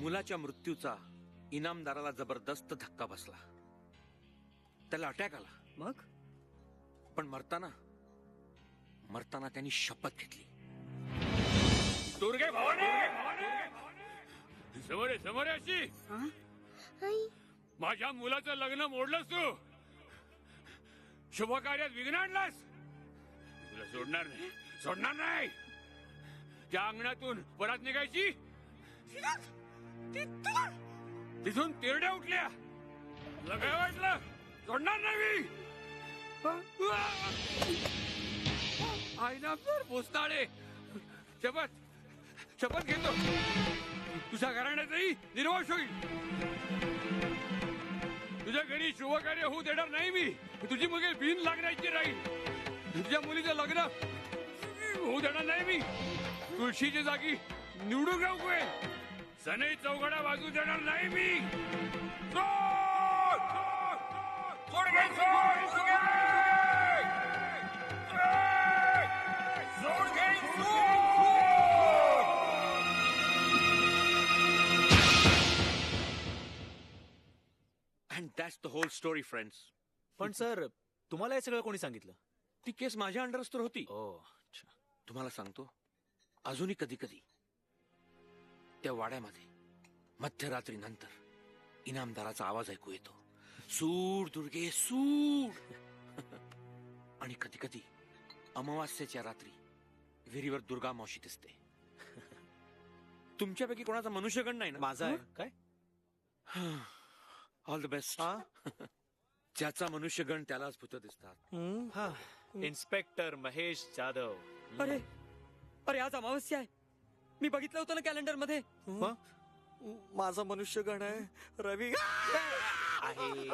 मुलाच्या मृत्यूचा इनामदाराला जबरदस्त धक्का बसला. त्याला अटॅक आला. मग पण मरताना त्यांनी शपथ घेतली. दुर्गे भवानी समोर समोर अशी माझ्या मुलाचं लग्न मोडलंस तू, शुभ कार्यात विघ्न आणलास. तुला सोडणार नाही. त्या अंगणातून परत निघायची. तिथून तिरड्या उठल्या. तुला काय वाटलं? सोडणार नाही मी. आईनामदार पोस्ताळे, शपथ घेतो तुझ्या घराण्याचाही निर्वास होईल. तुझ्या घरी शुभ कार्य होऊ देणार नाही मी. तुझी मुलगी बिन लागण्याची राहील. तुझ्या मुलीचं लग्न होऊ देणार नाही मी. तुळशीच्या जागी निवडून राहू काय. सनई चौघडा वाजू देणार नाही मी. And that's the whole story friends. पण सर, तुम्हाला हे सगळं कोणी सांगितलं? ती केस माझ्या अंडरच तर होती. अच्छा. तुम्हाला सांगतो, अजूनही कधी कधी त्या वाड्यामध्ये मध्यरात्री नंतर इनामदाराचा आवाज ऐकू येतो. सूड दुर्गे सूड. आणि कधी कधी अमावास्येच्या रात्री विहिरीवर दुर्गा मावशी दिसते. तुमच्यापैकी कोणाचा मनुष्यगण नाही ना? माझा आहे काय? All the best. ज्याचा मनुष्यगण त्यालाच भूत दिसतात. इन्स्पेक्टर महेश जाधव. अरे अरे आज अमावस्या आहे. मी बघितलं होतं ना कॅलेंडर मध्ये. माझा मनुष्यगण आहे रवी. आहे